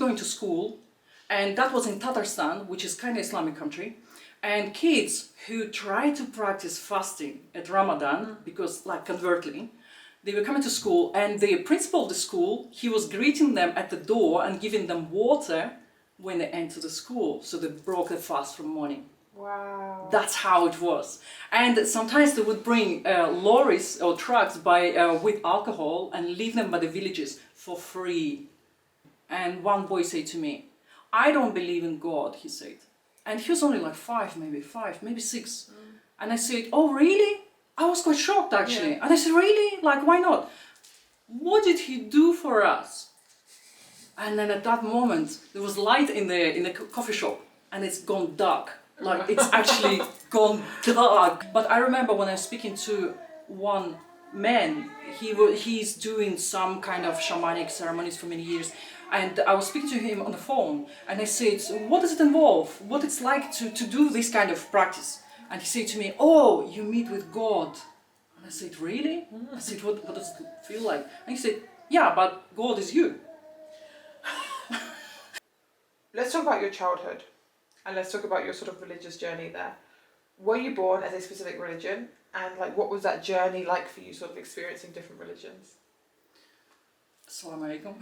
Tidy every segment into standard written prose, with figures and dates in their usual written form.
going to school, and that was in Tatarstan, which is kind of Islamic country. And kids who try to practice fasting at Ramadan, because like covertly, they were coming to school, and the principal of the school, he was greeting them at the door and giving them water when they entered the school. So they broke the fast from morning. Wow. That's how it was. And sometimes they would bring lorries or trucks with alcohol and leave them by the villages for free. And one boy said to me, "I don't believe in God," he said. And he was only like five, maybe six. And I said, "Oh, really?" I was quite shocked, actually. Yeah. And I said, "Really? Like, why not? What did he do for us?" And then at that moment, there was light in the coffee shop, and it's gone dark. Like, it's actually gone dark. But I remember when I was speaking to one man, he's doing some kind of shamanic ceremonies for many years. And I was speaking to him on the phone, and I said, "What does it involve? What it's like to do this kind of practice?" And he said to me, "Oh, you meet with God." And I said, "Really?" I said, what does it feel like?" And he said, "Yeah, but God is you." Let's talk about your childhood, and let's talk about your sort of religious journey there. Were you born as a specific religion, and like what was that journey like for you, sort of experiencing different religions? Assalamu alaikum.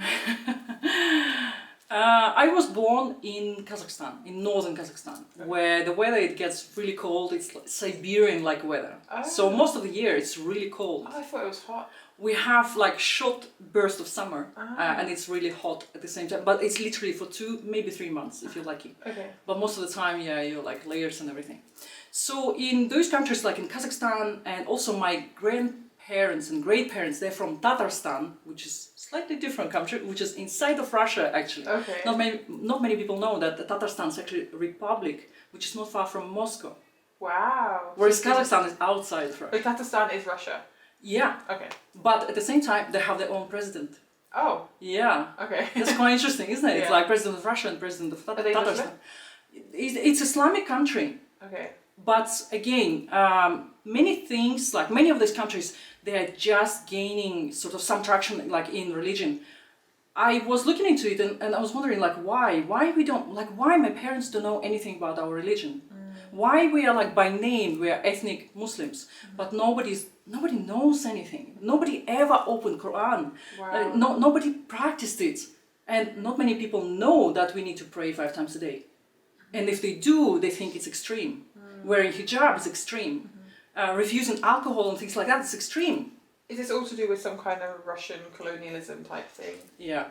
I was born in Kazakhstan, in northern Kazakhstan, where the weather, it gets really cold. It's like Siberian-like weather. Oh. So most of the year it's really cold. Oh, I thought it was hot. We have like short burst of summer, and it's really hot at the same time. But it's literally for 2, maybe 3 months if you're lucky. Okay. But most of the time, yeah, you're like layers and everything. So in those countries, like in Kazakhstan, and also my grandparents and great-parents, they're from Tatarstan, which is slightly different country, which is inside of Russia, actually. Okay. Not many people know that the Tatarstan is actually a republic, which is not far from Moscow. Wow. Whereas Kazakhstan is outside of Russia. But Tatarstan is Russia. Yeah. Okay. But at the same time, they have their own president. Oh. Yeah. Okay. That's quite interesting, isn't it? Yeah. It's like president of Russia and president of Are they Tatarstan. Muslim? It's Islamic country. Okay. But again, many things, like many of these countries, they are just gaining sort of some traction, like in religion. I was looking into it, and I was wondering, like, why my parents don't know anything about our religion. Why we are like, by name, we are ethnic Muslims, but nobody knows anything. Nobody ever opened Quran. Wow. Nobody practiced it. And not many people know that we need to pray 5 times a day. And if they do, they think it's extreme. Wearing hijab is extreme. Refusing alcohol and things like that is extreme. Is this all to do with some kind of Russian colonialism type thing? Yeah.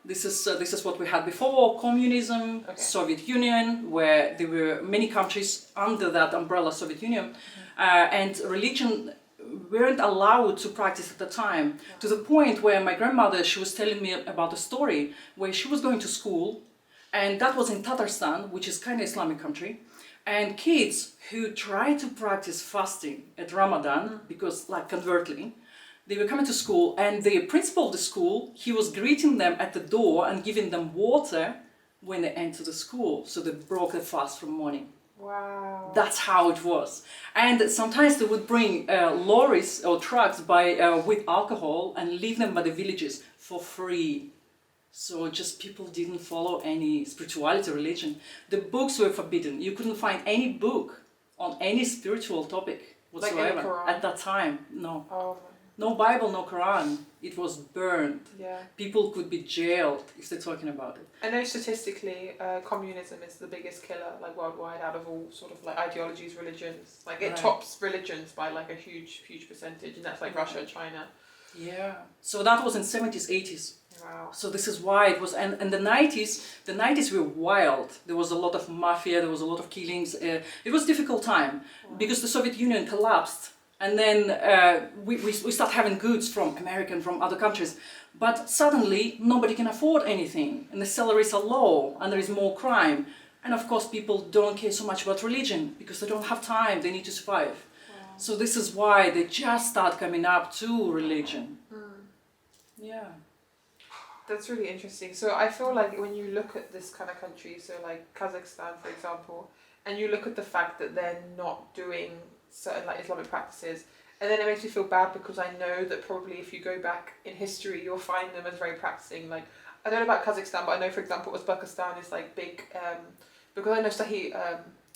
This is what we had before communism, Soviet Union, where there were many countries under that umbrella, Soviet Union, and religion weren't allowed to practice at the time, to the point where my grandmother, she was telling me about a story where she was going to school, and that was in Tatarstan, which is kind of Islamic country, and kids who try to practice fasting at Ramadan, because like covertly, they were coming to school, and the principal of the school, he was greeting them at the door and giving them water when they entered the school. So they broke the fast from morning. Wow. That's how it was. And sometimes they would bring lorries or trucks with alcohol and leave them by the villages for free. So just people didn't follow any spirituality, religion. The books were forbidden. You couldn't find any book on any spiritual topic whatsoever. Like in the Quran? At that time. No. Oh. No Bible, no Quran. It was burned. Yeah. People could be jailed if they're talking about it. I know statistically, communism is the biggest killer, like worldwide, out of all sort of like ideologies, religions. Like it tops religions by like a huge percentage, and that's like Russia and China. Yeah. So that was in 70s, 80s. Wow. So this is why it was, and the 90s were wild. There was a lot of mafia, there was a lot of killings. It was a difficult time because the Soviet Union collapsed. And then we start having goods from America and from other countries. But suddenly, nobody can afford anything. And the salaries are low, and there is more crime. And of course, people don't care so much about religion, because they don't have time, they need to survive. Wow. So this is why they just start coming up to religion. Yeah. That's really interesting. So I feel like when you look at this kind of country, so like Kazakhstan, for example, and you look at the fact that they're not doing certain like Islamic practices, and then it makes me feel bad because I know that probably if you go back in history, you'll find them as very practicing. Like I don't know about Kazakhstan, but I know, for example, Uzbekistan is like big, because I know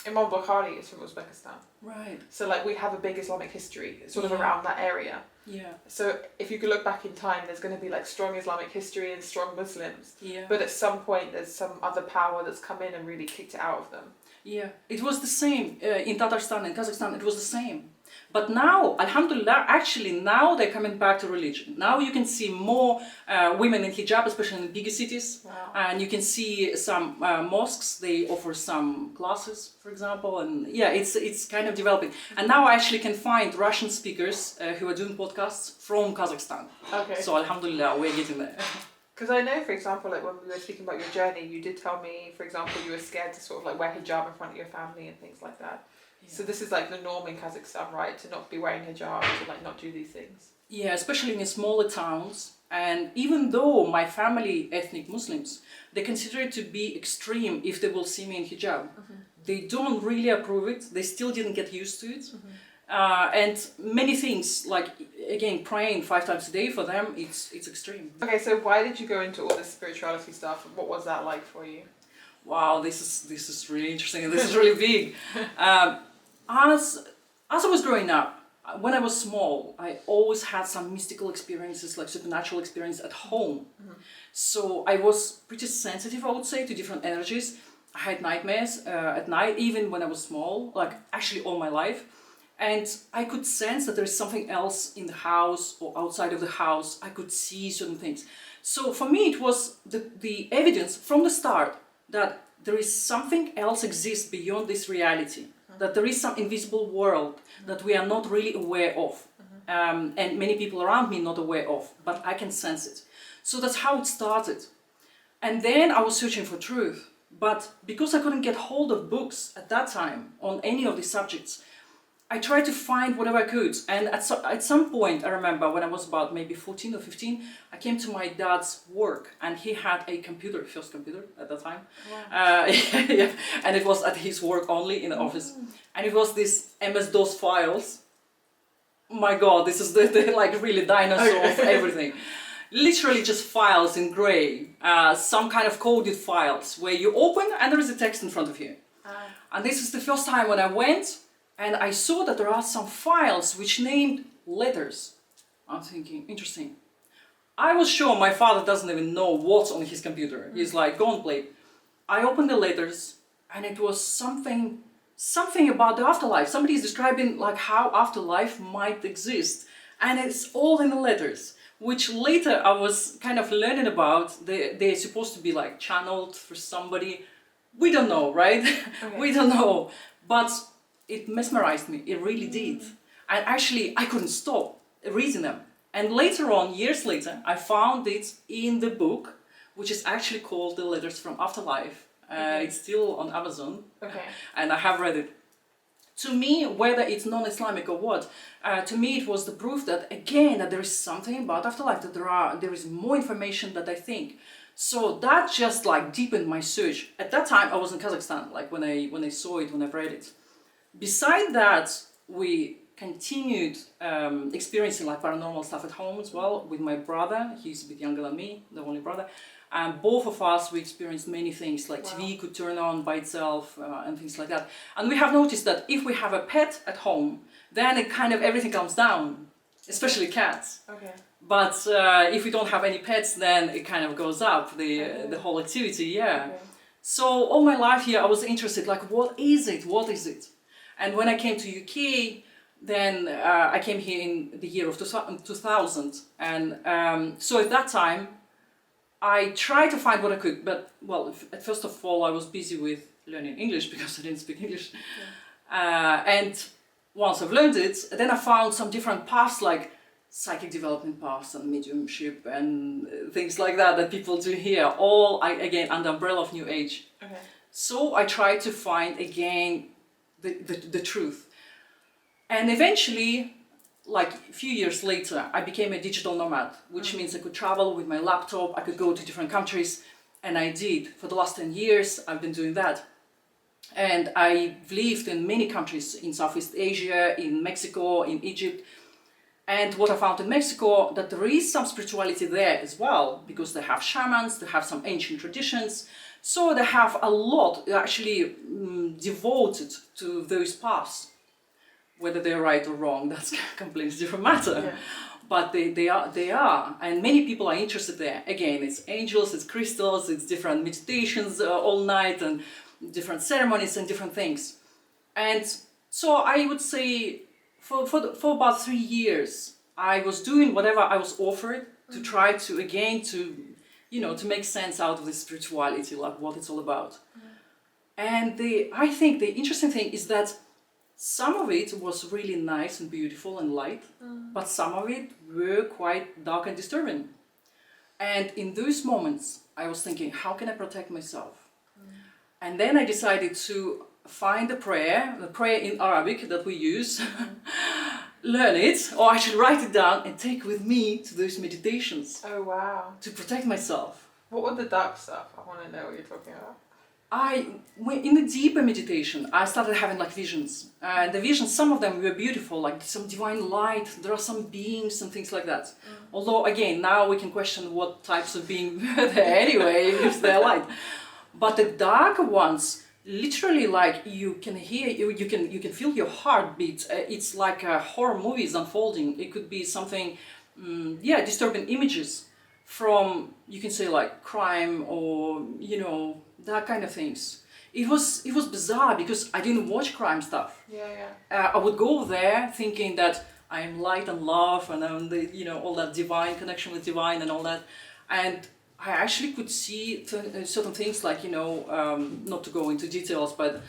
Imam Bukhari is from Uzbekistan. Right. So like we have a big Islamic history sort of Yeah. around that area. Yeah. So if you could look back in time, there's going to be like strong Islamic history and strong Muslims. Yeah. But at some point, there's some other power that's come in and really kicked it out of them. Yeah, it was the same in Tatarstan and Kazakhstan. It was the same, but now, Alhamdulillah, actually now they're coming back to religion. Now you can see more women in hijab, especially in the bigger cities, Wow. and you can see some mosques. They offer some classes, for example, and yeah, it's kind of developing. And now I actually can find Russian speakers who are doing podcasts from Kazakhstan. Okay. So Alhamdulillah, we're getting there. Because I know, for example, like when we were speaking about your journey, you did tell me, for example, you were scared to sort of like wear hijab in front of your family and things like that. Yeah. So this is like the norm in Kazakhstan, right? To not be wearing hijab, to like not do these things. Yeah, especially in smaller towns. And even though my family, ethnic Muslims, they consider it to be extreme if they will see me in hijab. They don't really approve it. They still didn't get used to it. And many things, like, again, praying 5 times a day for them, it's extreme. Okay, so why did you go into all this spirituality stuff? What was that like for you? Wow, this is really interesting and this is really big. As I was growing up, when I was small, I always had some mystical experiences, like supernatural experience at home. So I was pretty sensitive, I would say, to different energies. I had nightmares at night, even when I was small, like actually all my life. And I could sense that there is something else in the house or outside of the house. I could see certain things. So for me, it was the evidence from the start that there is something else exists beyond this reality, that there is some invisible world that we are not really aware of, and many people around me not aware of, but I can sense it. So that's how it started. And then I was searching for truth, but because I couldn't get hold of books at that time on any of these subjects, I tried to find whatever I could. And at some point, I remember when I was about maybe 14 or 15, I came to my dad's work and he had a computer, first computer at that time. Wow. Yeah, and it was at his work only in the office. And it was this MS-DOS files. My God, this is the like really dinosaur of everything. Literally just files in gray, some kind of coded files where you open and there is a text in front of you. And this is the first time when I went and I saw that there are some files which named letters. I'm thinking, interesting. I was sure my father doesn't even know what's on his computer. He's like, go and play. I opened the letters and it was something about the afterlife. Somebody is describing like how afterlife might exist. And it's all in the letters, which later I was kind of learning about. They're supposed to be like channeled for somebody. We don't know, right? Okay. We don't know. But it mesmerized me, it really did. And actually, I couldn't stop reading them. And later on, years later, I found it in the book, which is actually called The Letters from Afterlife. It's still on Amazon, and I have read it. To me, whether it's non-Islamic or what, to me it was the proof that, again, that there is something about afterlife, that there is more information that I think. So that just like deepened my search. At that time, I was in Kazakhstan, like when I saw it, when I read it. Beside that, we continued experiencing like paranormal stuff at home as well with my brother. He's a bit younger than me, the only brother. And both of us, we experienced many things, like TV could turn on by itself and things like that. And we have noticed that if we have a pet at home, then it kind of everything comes down, especially cats. Okay. But if we don't have any pets, then it kind of goes up, the whole activity, yeah. Okay. So all my life here, I was interested, like, what is it? What is it? And when I came to UK, then I came here in the year of 2000. And so at that time, I tried to find what I could. But, well, at first of all, I was busy with learning English because I didn't speak English. And once I've learned it, then I found some different paths, like psychic development paths and mediumship and things like that people do here, all again under the umbrella of New Age. Okay. So I tried to find again the truth. And eventually, like a few years later, I became a digital nomad, which means I could travel with my laptop, I could go to different countries, and I did. For the last 10 years, I've been doing that. And I've lived in many countries in Southeast Asia, in Mexico, in Egypt. And what I found in Mexico, that there is some spirituality there as well, because they have shamans, they have some ancient traditions. So they have a lot actually devoted to those paths. Whether they're right or wrong, that's a completely different matter. Yeah. But they are, and many people are interested there. Again, it's angels, it's crystals, it's different meditations all night, and different ceremonies and different things. And so I would say for about 3 years, I was doing whatever I was offered to try to, again, to make sense out of this spirituality, like what it's all about. And I think the interesting thing is that some of it was really nice and beautiful and light, but some of it were quite dark and disturbing. And in those moments, I was thinking, how can I protect myself? And then I decided to find the prayer in Arabic that we use, learn it, or actually write it down and take with me to those meditations. Oh, wow. To protect myself. What were the dark stuff? I want to know what you're talking about. In the deeper meditation, I started having like visions. And the visions, some of them were beautiful, like some divine light, there are some beings and things like that. Although, again, now we can question what types of beings were there anyway, if they're light. But the darker ones, literally, like you can hear, you can feel your heartbeat. It's like a horror movie is unfolding. It could be something, disturbing images from, you can say, like crime or that kind of things. It was bizarre because I didn't watch crime stuff. I would go there thinking that I am light and love and I'm the all that divine connection with divine and all that, and I actually could see certain things like, not to go into details, but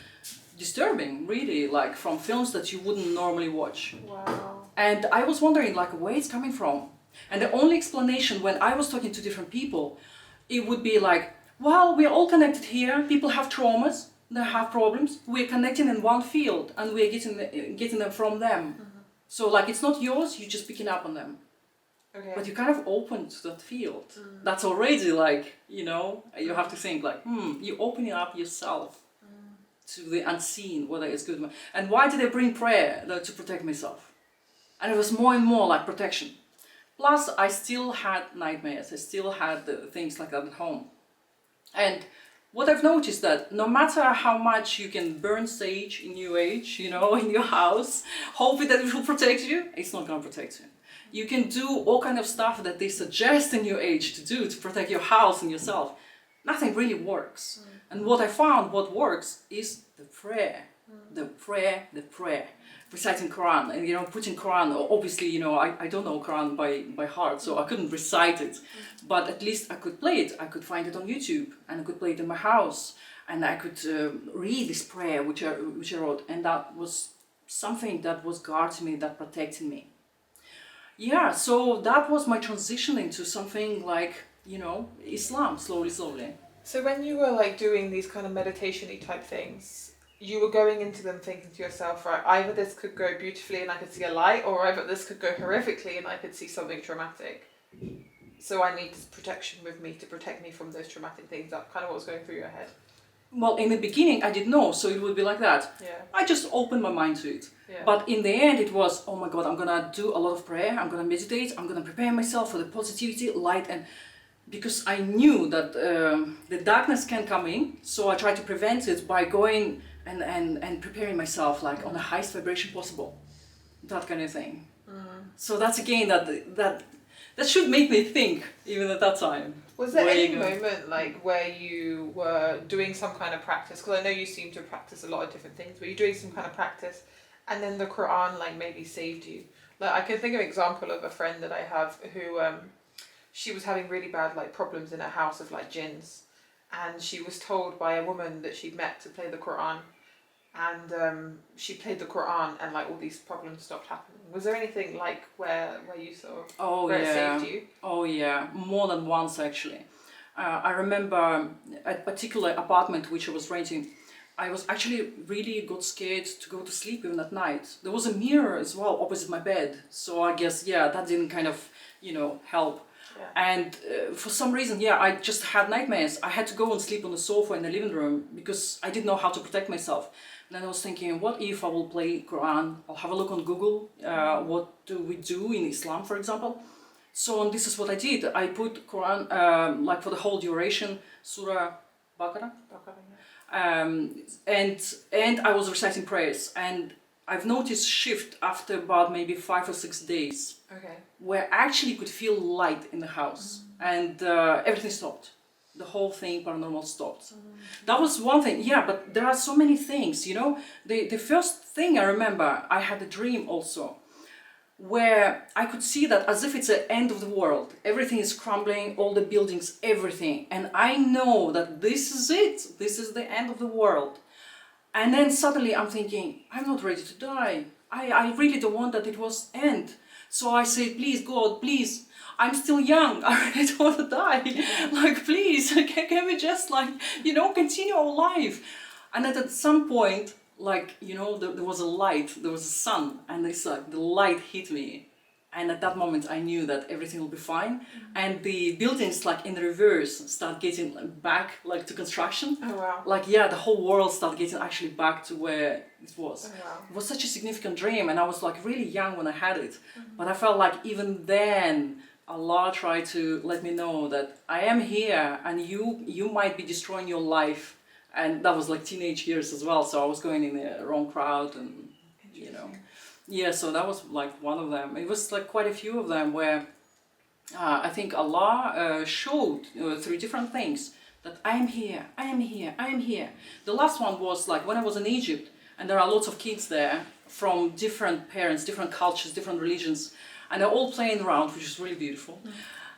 disturbing, really, like from films that you wouldn't normally watch. Wow. And I was wondering, like, where it's coming from. And the only explanation when I was talking to different people, it would be like, well, we're all connected here. People have traumas, they have problems. We're connecting in one field and we're getting them from them. So, like, it's not yours, you're just picking up on them. Okay. But you kind of open to that field. That's already like, you have to think like, you're opening up yourself to the unseen, whether it's good. And why did I bring prayer? To protect myself. And it was more and more like protection. Plus, I still had nightmares. I still had things like that at home. And what I've noticed that no matter how much you can burn sage in New Age, in your house, hoping that it will protect you, it's not going to protect you. You can do all kind of stuff that they suggest in New Age to do to protect your house and yourself. Nothing really works. And what I found, what works is the prayer. The prayer. Reciting Quran and, putting Quran, obviously, I don't know Quran by heart, so I couldn't recite it. But at least I could play it. I could find it on YouTube and I could play it in my house. And I could read this prayer which I wrote. And that was something that was guarding me, that protected me. Yeah, so that was my transition into something like, Islam, slowly. So when you were like doing these kind of meditation-y type things, you were going into them thinking to yourself, right, either this could go beautifully and I could see a light, or either this could go horrifically and I could see something traumatic. So I need this protection with me to protect me from those traumatic things. That kind of what was going through your head. Well, in the beginning, I didn't know, so it would be like that. Yeah. I just opened my mind to it. Yeah. But in the end, it was, oh my God, I'm going to do a lot of prayer, I'm going to meditate, I'm going to prepare myself for the positivity, light, and because I knew that the darkness can come in, so I tried to prevent it by going and preparing myself like on the highest vibration possible, that kind of thing. So that's again, that should make me think, even at that time. Was there any moment like where you were doing some kind of practice? Because I know you seem to practice a lot of different things. Were you doing some kind of practice, and then the Quran like maybe saved you? Like I can think of an example of a friend that I have who she was having really bad like problems in her house of like jinns, and she was told by a woman that she'd met to play the Quran, and she played the Quran and like all these problems stopped happening. Was there anything like where you sort of it saved you? Oh yeah, more than once actually. I remember a particular apartment which I was renting. I was actually really got scared to go to sleep even at night. There was a mirror as well opposite my bed, so I guess that didn't kind of help. Yeah. And for some reason, yeah, I just had nightmares. I had to go and sleep on the sofa in the living room because I didn't know how to protect myself. And then I was thinking, what if I will play Quran? I'll have a look on Google. What do we do in Islam, for example? So and this is what I did. I put Quran like for the whole duration, Surah Baqarah, and I was reciting prayers. And I've noticed shift after about maybe 5 or 6 days. Okay. Where I actually could feel light in the house, and everything stopped. The whole thing paranormal stopped. That was one thing, yeah, but there are so many things, you know. The first thing I remember, I had a dream also, where I could see that as if it's the end of the world. Everything is crumbling, all the buildings, everything. And I know that this is it, this is the end of the world. And then suddenly I'm thinking, I'm not ready to die. I really don't want that it was end. So I say, please, God, please, I'm still young. I really don't want to die. Like, please, can we just continue our life? And at some point, there was a light, there was a sun, and it's like the light hit me. And at that moment, I knew that everything will be fine. And the buildings, in the reverse, start getting back, to construction. Oh, wow. The whole world started getting actually back to where it was. Oh, wow. It was such a significant dream, and I was really young when I had it. But I felt like even then, Allah tried to let me know that I am here, and you might be destroying your life. And that was teenage years as well, so I was going in the wrong crowd, and yeah, so that was one of them. It was quite a few of them where I think Allah showed through different things that I am here, I am here, I am here. The last one was when I was in Egypt, and there are lots of kids there from different parents, different cultures, different religions, and they're all playing around, which is really beautiful.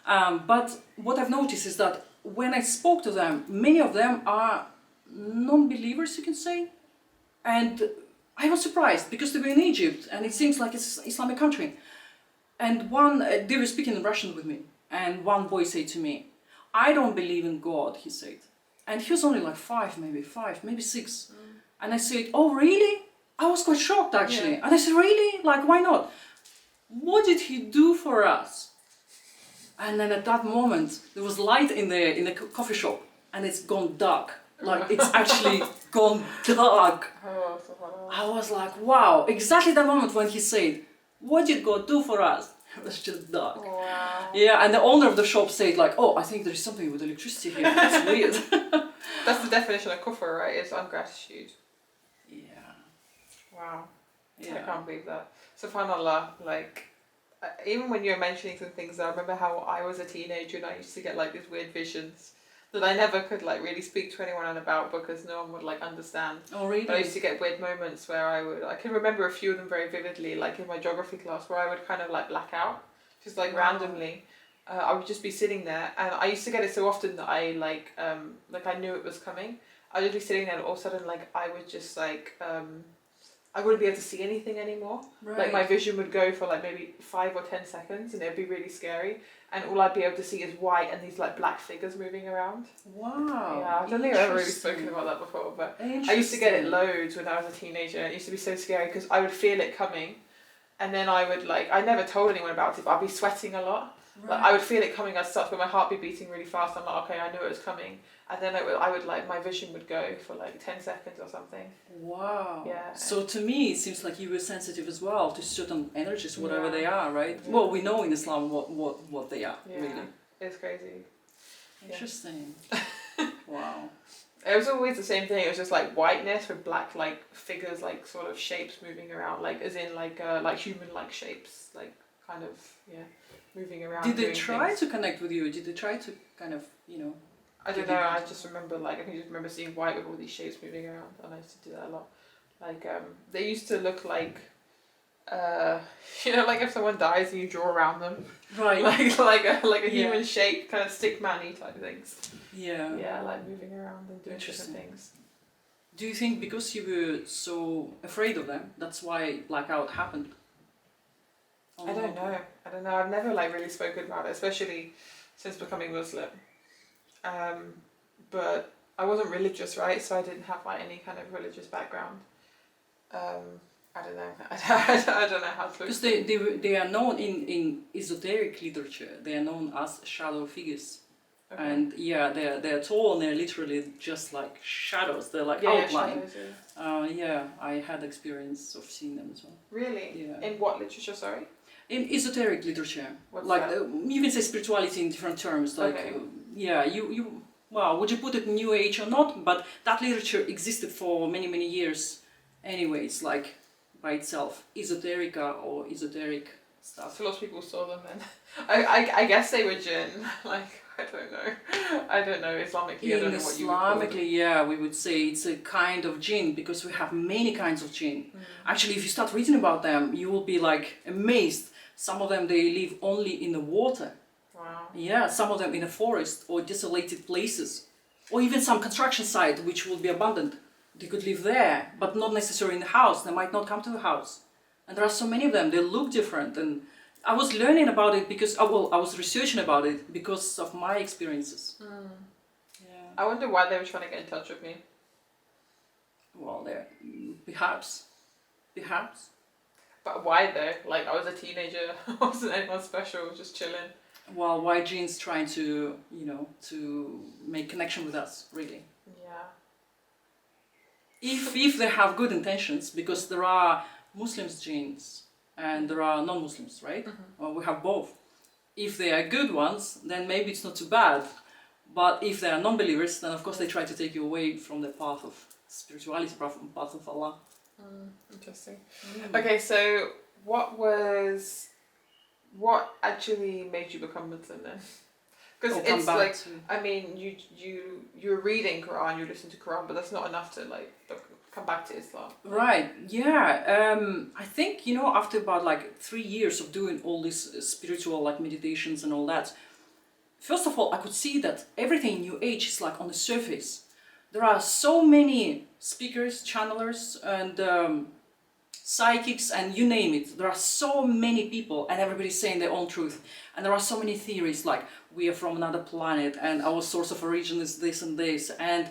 But what I've noticed is that when I spoke to them, many of them are non-believers, you can say, and I was surprised because they were in Egypt and it seems like it's an Islamic country. And they were speaking in Russian with me, and one boy said to me, I don't believe in God, he said. And he was only 5, maybe 6. And I said, oh really? I was quite shocked actually. Yeah. And I said, really? Why not? What did he do for us? And then at that moment, there was light in the coffee shop, and it's gone dark. It's actually gone dark. I was like, wow. Exactly that moment when he said, what did God do for us? It was just dark. Wow. Yeah, and the owner of the shop said oh, I think there's something with electricity here. That's weird. That's the definition of kufr, right? It's ungratitude. Yeah. Wow. Yeah. I can't believe that. SubhanAllah, even when you were mentioning some things, I remember how I was a teenager and I used to get these weird visions that I never could really speak to anyone about because no one would understand. Oh really? But I used to get weird moments where I can remember a few of them very vividly, in my geography class, where I would kind of black out, just randomly. I would just be sitting there, and I used to get it so often that I I knew it was coming. I would just be sitting there, and all of a sudden I would just I wouldn't be able to see anything anymore. Right. My vision would go for maybe 5 or 10 seconds, and it'd be really scary. And all I'd be able to see is white and these black figures moving around. Wow. Yeah, I don't think I've ever really spoken about that before, but I used to get it loads when I was a teenager, and it used to be so scary because I would feel it coming, and then I would I never told anyone about it, but I'd be sweating a lot. Right. I would feel it coming, I'd start with my heart be beating really fast. I'm okay, I knew it was coming. And then I would my vision would go for 10 seconds or something. Wow. Yeah. So to me, it seems like you were sensitive as well to certain energies, whatever they are, right? Yeah. Well, we know in Islam what they are, Yeah. really. It's crazy. Interesting. Wow. It was always the same thing. It was just whiteness with black figures, sort of shapes moving around, as in human shapes, kind of moving around. Did they try to connect with you? Did they try to kind of I don't know. I just remember I can just remember seeing white with all these shapes moving around, and I used to do that a lot. They used to look like if someone dies and you draw around them, right? like a human shape, kind of stick man-y type things. Yeah. Yeah, moving around and doing different things. Do you think because you were so afraid of them, that's why blackout happened? I don't know. I've never really spoken about it, especially since becoming Muslim. But I wasn't religious, right? So I didn't have any kind of religious background. I don't know. I don't know how to Because explain. they are known in esoteric literature. They are known as shadow figures. Okay. And yeah, they're tall and they're literally just like shadows. They're like Yeah, outline. shadows, yeah. Yeah, I had experience of seeing them as well. Really? Yeah. In what literature, sorry? In esoteric literature, What's like that? you can say spirituality in different terms. Like, Okay. yeah, you well, would you put it New Age or not? But that literature existed for many years. Anyways, like by itself, esoterica or esoteric stuff. So lots of people saw them then. I guess they were jinn. Like, I don't know. I don't know. Islamically, I don't know what you would call them. Islamically, yeah, we would say it's a kind of jinn because we have many kinds of jinn. Actually, if you start reading about them, you will be like amazed. Some of them, they live only in the water. Wow. Yeah, some of them in a forest or desolated places. Or even some construction site which will be abandoned. They could live there, but not necessarily in the house. They might not come to the house. And there are so many of them. They look different. And I was learning about it because, well, I was researching about it because of my experiences. Yeah. I wonder why they were trying to get in touch with me. Well, perhaps. But why though? Like, I was a teenager. I wasn't anyone special. Just chilling. Well, why genes trying to, to make connection with us, really? Yeah. If they have good intentions, because there are Muslims genes and there are non-Muslims, right? Well, we have both. If they are good ones, then maybe it's not too bad. But if they are non-believers, then of course they try to take you away from the path of spirituality, path of Allah. Interesting. Okay, so what actually made you become Muslim then? Because it's like, I mean, you're reading Quran, you listen to Quran, but that's not enough to like come back to Islam. Right, yeah. I think, after about like 3 years of doing all these spiritual like meditations and all that, first of all, I could see that everything in New Age is like on the surface. There are so many speakers, channelers, and psychics, and you name it. There are so many people, and everybody's saying their own truth. And there are so many theories, like we are from another planet, and our source of origin is this and this. And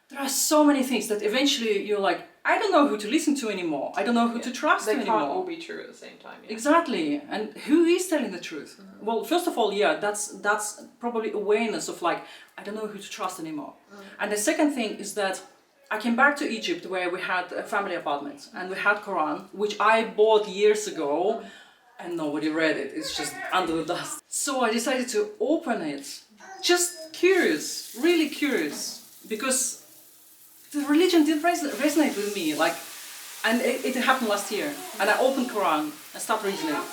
there are so many things that eventually you're like, I don't know who to listen to anymore. I don't know who to trust anymore. They can't all be true at the same time. Yeah. Exactly. And who is telling the truth? Well, first of all, yeah, that's probably awareness of like, I don't know who to trust anymore. And the second thing is that I came back to Egypt where we had a family apartment and we had Quran, which I bought years ago and nobody read it. It's just under the dust. So I decided to open it. Just curious, really curious, because the religion didn't resonate with me, and it happened last year. And I opened Quran and started reading it.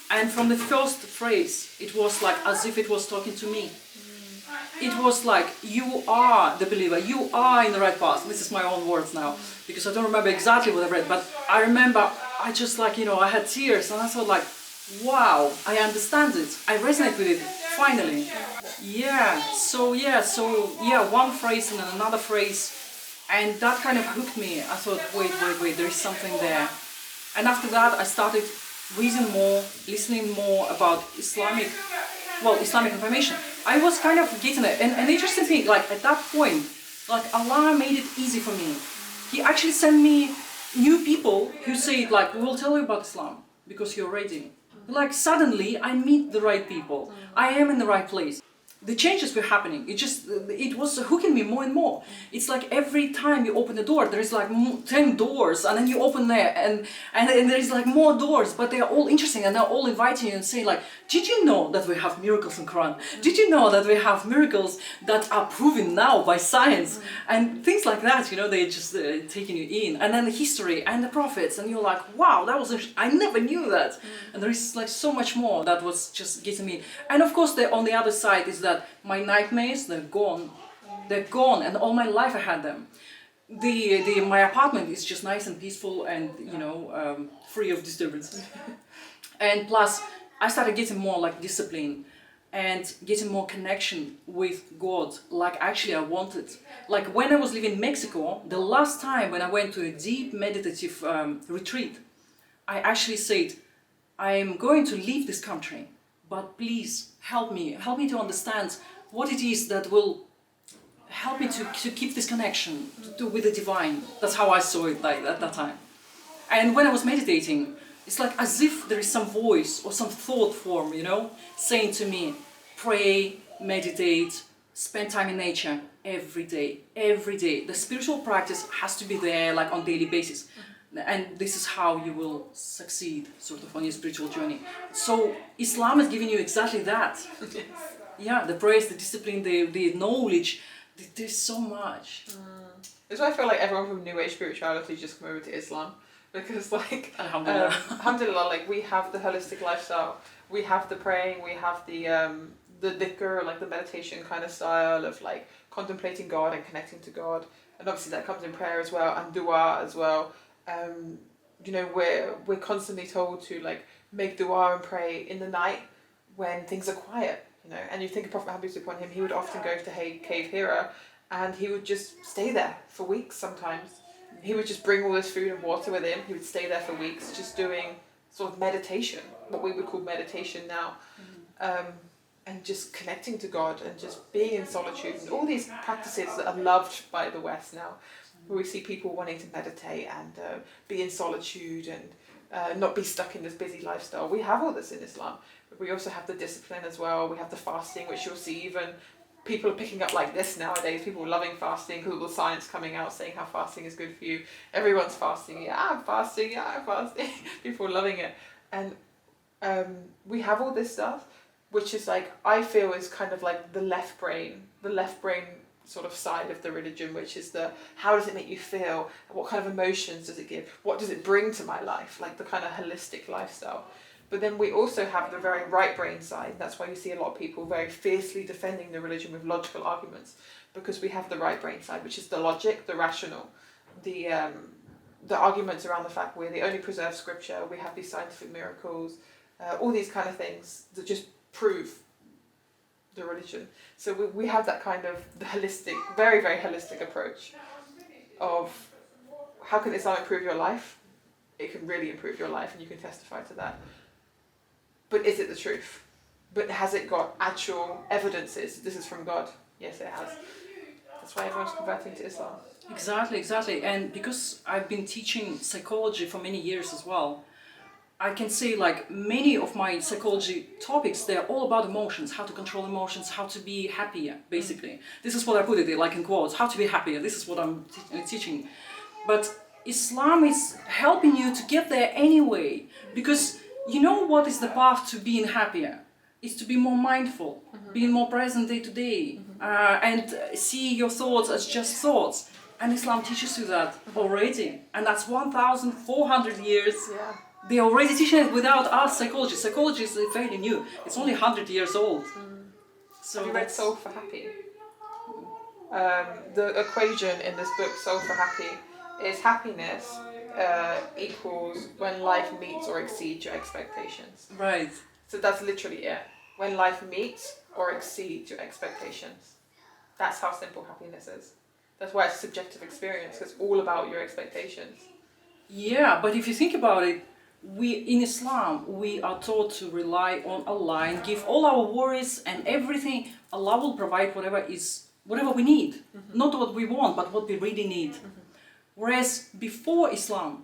And from the first phrase, it was like as if it was talking to me. It was like, you are the believer, you are in the right path. This is my own words now, because I don't remember exactly what I read, but I remember I just like, I had tears and I thought like, wow, I understand it. I resonate with it, finally. So one phrase and then another phrase, and that kind of hooked me. I thought, wait, there is something there. And after that, I started reading more, listening more about Islamic information. I was kind of getting it. And an interesting thing, like at that point, like Allah made it easy for me. He actually sent me new people who say like, we will tell you about Islam because you're ready. Like suddenly I meet the right people. I am in the right place. The changes were happening. It was hooking me more and more. It's like every time you open the door, there is like 10 doors, and then you open there, and there is like more doors, but they are all interesting, and they're all inviting you and saying like, did you know that we have miracles in Quran? Did you know that we have miracles that are proven now by science? And things like that, they just taking you in. And then the history and the prophets, and you're like, wow, that was I never knew that. And there is like so much more that was just getting me. And of course, on the other side is that my nightmares, they're gone, and all my life I had them. My apartment is just nice and peaceful and free of disturbance. And plus I started getting more like discipline and getting more connection with God, like actually I wanted. Like when I was living in Mexico, the last time when I went to a deep meditative retreat, I actually said, I am going to leave this country, but please help me to understand what it is that will help me to keep this connection with the divine. That's how I saw it like at that time. And when I was meditating, it's like as if there is some voice or some thought form, you know, saying to me, pray, meditate, spend time in nature every day, every day. The spiritual practice has to be there like on daily basis. And this is how you will succeed sort of on your spiritual journey. So Islam is giving you exactly that. Yeah, the praise, the discipline, the knowledge. There's so much. That's why I feel like everyone from New Age spirituality just come over to Islam. Because like, Alhamdulillah. alhamdulillah, like we have the holistic lifestyle, we have the praying, we have the dhikr, like the meditation kind of style of like contemplating God and connecting to God. And obviously that comes in prayer as well, and dua as well. You know, we're constantly told to like make dua and pray in the night when things are quiet, you know. And you think of Prophet Muhammad upon him, he would often go to Cave Hira, and he would just stay there for weeks sometimes. He would just bring all this food and water with him. He would stay there for weeks just doing sort of meditation, what we would call meditation now. And just connecting to God and just being in solitude, and all these practices that are loved by the West now, where we see people wanting to meditate and be in solitude and not be stuck in this busy lifestyle. We have all this in Islam, but we also have the discipline as well. We have the fasting, which you'll see even people are picking up like this nowadays. People are loving fasting, Google Science coming out saying how fasting is good for you. Everyone's fasting. Yeah, I'm fasting. Yeah, I'm fasting. People are loving it. And we have all this stuff, which is like, I feel is kind of like the left brain sort of side of the religion, which is the, how does it make you feel? What kind of emotions does it give? What does it bring to my life? Like the kind of holistic lifestyle. But then we also have the very right brain side. That's why you see a lot of people very fiercely defending the religion with logical arguments, because we have the right brain side, which is the logic, the rational, the arguments around the fact we're the only preserved scripture, we have these scientific miracles, all these kind of things that just prove the religion. So we have that kind of the holistic, very, very holistic approach of how can Islam improve your life? It can really improve your life, and you can testify to that. But is it the truth? But has it got actual evidences? This is from God. Yes, it has. That's why everyone's converting to Islam. Exactly. And because I've been teaching psychology for many years as well, I can say like many of my psychology topics, they're all about emotions, how to control emotions, how to be happier, basically. This is what I put it like in quotes, how to be happier. This is what I'm teaching. But Islam is helping you to get there anyway, because you know what is the path to being happier? It's to be more mindful, being more present day to day, and see your thoughts as just thoughts. And Islam teaches you that already. And that's 1,400 years. Yeah. They already teach it without us psychology. Psychology is fairly new. It's only 100 years old. So have you read Soul for Happy? The equation in this book, Soul for Happy, is happiness equals when life meets or exceeds your expectations. Right. So that's literally it. When life meets or exceeds your expectations. That's how simple happiness is. That's why it's a subjective experience. It's all about your expectations. Yeah, but if you think about it, in Islam, we are taught to rely on Allah and give all our worries and everything. Allah will provide whatever we need. Not what we want, but what we really need. Whereas before Islam,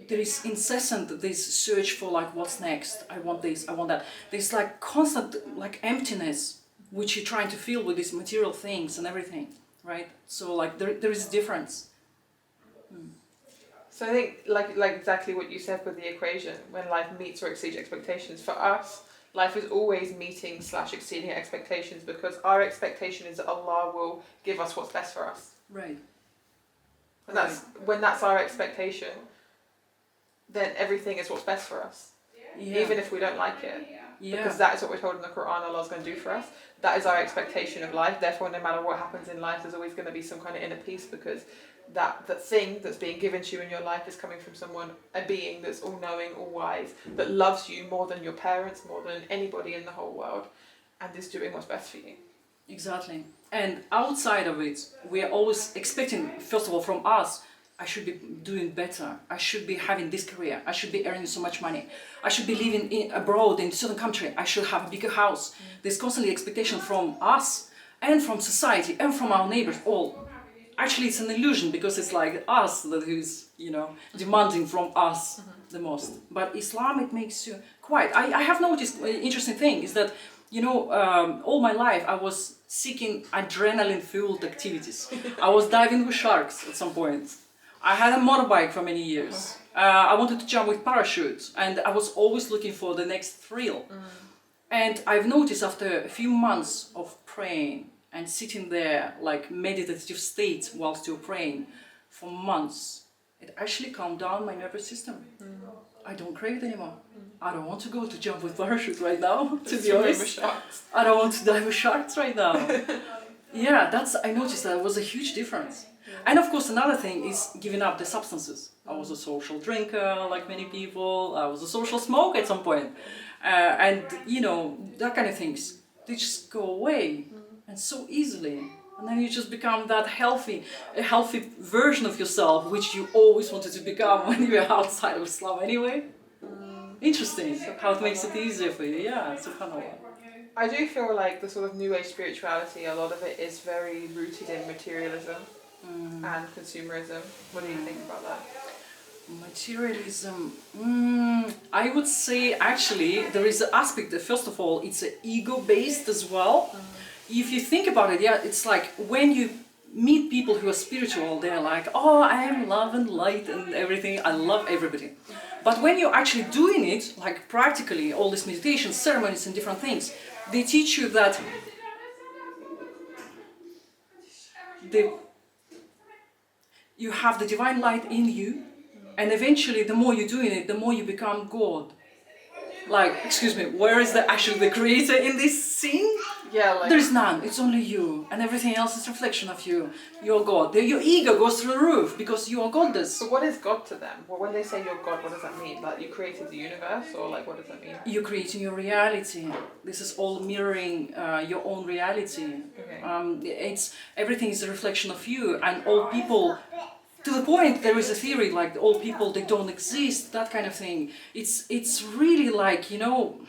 there is incessant this search for like what's next. I want this, I want that. There's like constant like emptiness which you're trying to fill with these material things and everything, right? So like there is a difference. So I think like exactly what you said with the equation, when life meets or exceeds expectations, for us, life is always meeting / exceeding expectations, because our expectation is that Allah will give us what's best for us. Right. And when that's our expectation, then everything is what's best for us. Yeah. Even if we don't like it. Yeah. Because that is what we're told in the Quran Allah's going to do for us. That is our expectation of life. Therefore, no matter what happens in life, there's always going to be some kind of inner peace, because that thing that's being given to you in your life is coming from someone, a being that's all-knowing, all-wise, that loves you more than your parents, more than anybody in the whole world, and is doing what's best for you. Exactly. And outside of it, we are always expecting, first of all, from us, I should be doing better. I should be having this career. I should be earning so much money. I should be living abroad in a certain country. I should have a bigger house. There's constantly expectation from us and from society and from our neighbors, all. actually it's an illusion because it's like us that who's, you know, demanding from us the most. But Islam, it makes you quiet. I have noticed an interesting thing is that, you know, all my life I was seeking adrenaline-fueled activities. I was diving with sharks at some point. I had a motorbike for many years. I wanted to jump with parachute, and I was always looking for the next thrill. And I've noticed after a few months of praying and sitting there like meditative state whilst you're praying for months, it actually calmed down my nervous system. I don't crave it anymore. I don't want to go to jump with parachute right now, to be honest. I don't want to dive with sharks right now. Yeah, I noticed that was a huge difference. And of course another thing is giving up the substances. I was a social drinker like many people, I was a social smoker at some point. And you know, that kind of things, they just go away and so easily. And then you just become that a healthy version of yourself, which you always wanted to become when you were outside of Islam anyway. Interesting, how it makes it easier for you. Yeah, it's a fun one. I do feel like the sort of New Age spirituality, a lot of it is very rooted in materialism and consumerism. What do you think about that? Materialism, I would say actually there is an aspect that first of all it's ego-based as well. If you think about it, yeah, it's like when you meet people who are spiritual, they're like, oh, I am love and light and everything, I love everybody. But when you're actually doing it, like practically all these meditations, ceremonies and different things, they teach you that you have the divine light in you, and eventually the more you're doing it, the more you become God. Like, excuse me, where is actually the creator in this scene? Yeah, like... There is none, it's only you, and everything else is a reflection of you. You're God. Your ego goes through the roof because you are goddess. So what is God to them? Well, when they say you're God, what does that mean? Like you created the universe, or like what does that mean? You're creating your reality. This is all mirroring your own reality. Okay. Everything is a reflection of you, and all people... To the point, there is a theory like all people, they don't exist, that kind of thing. It's really like, you know,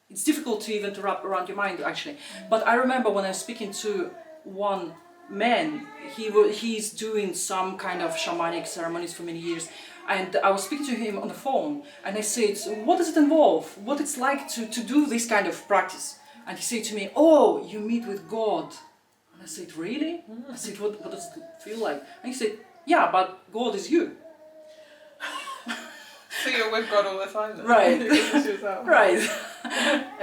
it's difficult to even to wrap around your mind actually. But I remember when I was speaking to one man, he's doing some kind of shamanic ceremonies for many years, and I was speaking to him on the phone, and I said, what does it involve? What it's like to do this kind of practice? And he said to me, oh, you meet with God. And I said, really? I said, what does it feel like? And he said, yeah, but God is you. So you're with God all the time then? Right. Right.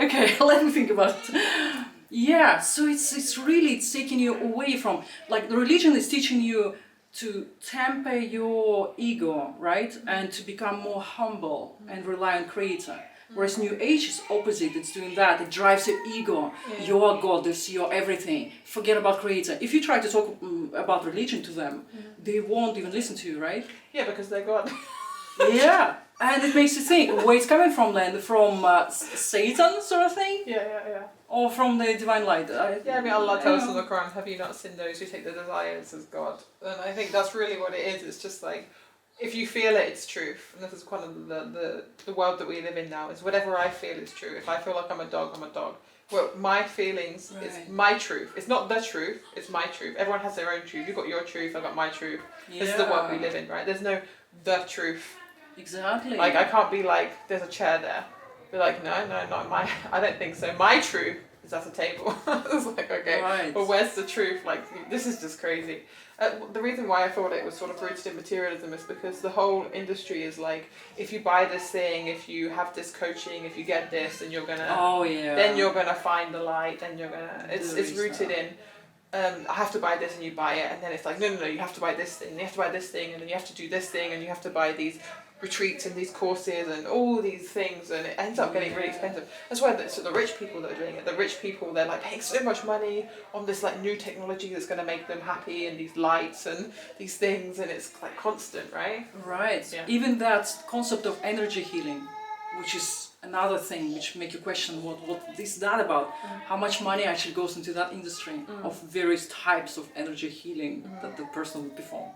Okay, let me think about it. Yeah, so it's taking you away from, like the religion is teaching you to temper your ego, right? And to become more humble and rely on Creator. Whereas New Age is opposite, it's doing that, it drives your ego. Yeah. You are goddess, you are everything. Forget about Creator. If you try to talk about religion to them, they won't even listen to you, right? Yeah, because they're God. Yeah, and it makes you think, where it's coming from then? From Satan sort of thing? Yeah. Or from the divine light? Yeah, I mean Allah tells us in the Quran, have you not seen those who take their desires as God? And I think that's really what it is. It's just like, if you feel it, it's truth. And this is kind of the world that we live in now, is whatever I feel is true. If I feel like I'm a dog, I'm a dog. Well, my feelings is my truth. It's not the truth, it's my truth. Everyone has their own truth. You've got your truth, I've got my truth. Yeah. This is the world we live in, right? There's no the truth. Exactly. Like, I can't be like, there's a chair there. Be like, no, not my, I don't think so. My truth is at the table. It's like, okay, right. Well, where's the truth? Like, this is just crazy. The reason why I thought it was sort of rooted in materialism is because the whole industry is like, if you buy this thing, if you have this coaching, if you get this, then you're gonna, then you're gonna find the light, and you're gonna, it's rooted in, I have to buy this, and you buy it, and then it's like, no, you have to buy this thing, and you have to buy this thing, and then you have to do this thing, and you have to buy these retreats and these courses and all these things, and it ends up getting really expensive. That's why the rich people that are doing it, the rich people, they're like paying so much money on this like new technology that's going to make them happy, and these lights and these things, and it's like constant, right? Right. Yeah. Even that concept of energy healing, which is another thing which make you question what is that about? How much money actually goes into that industry of various types of energy healing that the person will perform.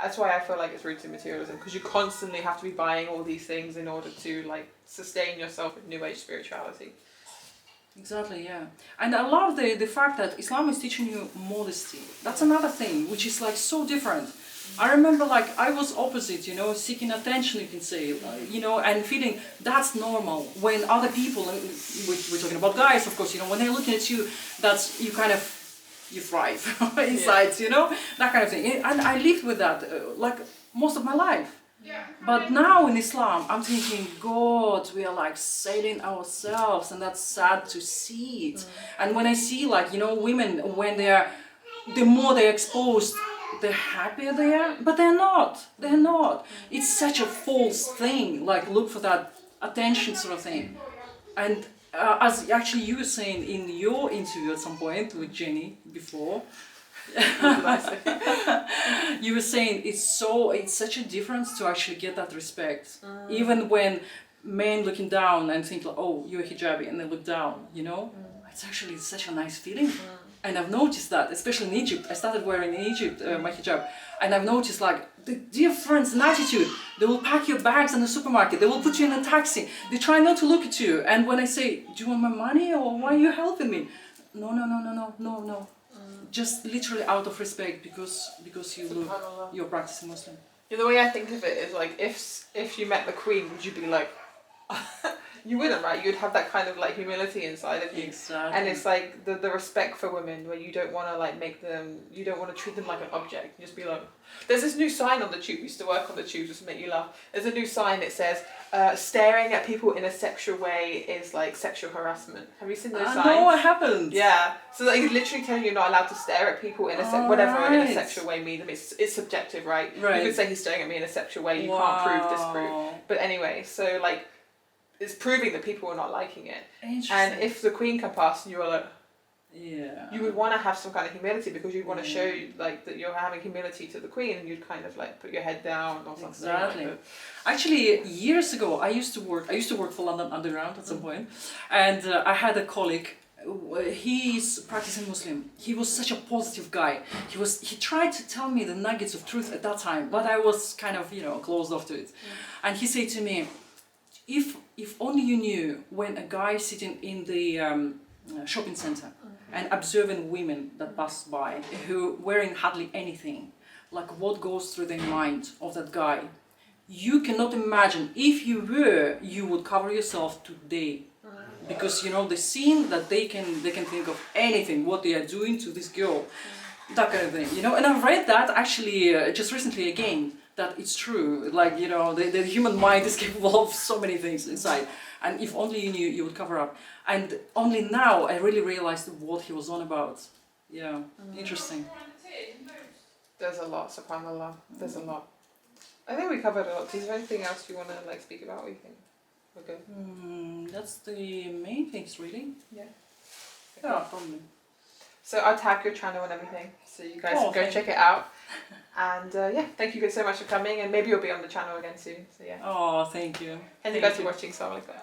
That's why I feel like it's rooted in materialism, because you constantly have to be buying all these things in order to like sustain yourself in New Age spirituality. Exactly, yeah. And I love the fact that Islam is teaching you modesty. That's another thing, which is like so different. I remember like I was opposite, you know, seeking attention, you can say, you know, and feeling that's normal. When other people, and we're talking about guys, of course, you know, when they're looking at you, that's, you kind of, you thrive inside, you know, that kind of thing. And I lived with that like most of my life. But now in Islam, I'm thinking, God, we are like selling ourselves, and that's sad to see it. And when I see like, you know, women, when the more they're exposed, the happier they are, but they're not. They're not. It's such a false thing, like look for that attention sort of thing. And as actually you were saying in your interview at some point with Jenny before, you were saying it's such a difference to actually get that respect, even when men looking down and think like, oh, you're hijabi, and they look down, you know, it's actually such a nice feeling. And I've noticed that, especially in Egypt. I started wearing in Egypt my hijab, and I've noticed like the difference in attitude. They will pack your bags in the supermarket, they will put you in a taxi, they try not to look at you, and when I say, do you want my money or why are you helping me? No. Just literally out of respect, because you look, you're practicing Muslim. Yeah, the way I think of it is like if you met the Queen, would you be like, you wouldn't, right? You'd have that kind of like humility inside of you. Exactly. And it's like the respect for women, where you don't want to like make them, you don't want to treat them like an object. You just be like, there's this new sign on the tube. We used to work on the tube just to make you laugh. There's a new sign that says, staring at people in a sexual way is like sexual harassment. Have you seen those signs? No, I haven't. Yeah. So like, he's literally telling you you're not allowed to stare at people in a whatever in a sexual way means. I mean, it's subjective, right? You could say he's staring at me in a sexual way. You can't prove, disprove. But anyway, so like, it's proving that people are not liking it. And if the Queen come past and you were like, yeah, you would want to have some kind of humility, because you'd want to show like that you're having humility to the Queen, and you'd kind of like put your head down or something. Exactly. Like that. Actually, years ago, I used to work for London Underground at some point, and I had a colleague. He's practicing Muslim. He was such a positive guy. He tried to tell me the nuggets of truth at that time, but I was kind of, you know, closed off to it. And he said to me, if only you knew, when a guy sitting in the shopping center and observing women that pass by who wearing hardly anything, like what goes through the mind of that guy, you cannot imagine. If you were, you would cover yourself today, because you know the scene that they can think of anything what they are doing to this girl, that kind of thing, you know. And I've read that actually just recently again, that it's true, like, you know, the human mind is capable of so many things inside, and if only you knew, you would cover up. And only now I really realized what he was on about. Yeah, interesting. There's a lot, subhanAllah. There's a lot. I think we covered a lot. Is there anything else you want to like speak about, or you think we're good? That's the main things, really. Yeah. Yeah, probably. So I'll tag your channel and everything, so you guys can go check it out. And yeah, thank you guys so much for coming, and maybe you'll be on the channel again soon. So yeah. Oh, thank you. And you guys for watching. Assalamu alaikum.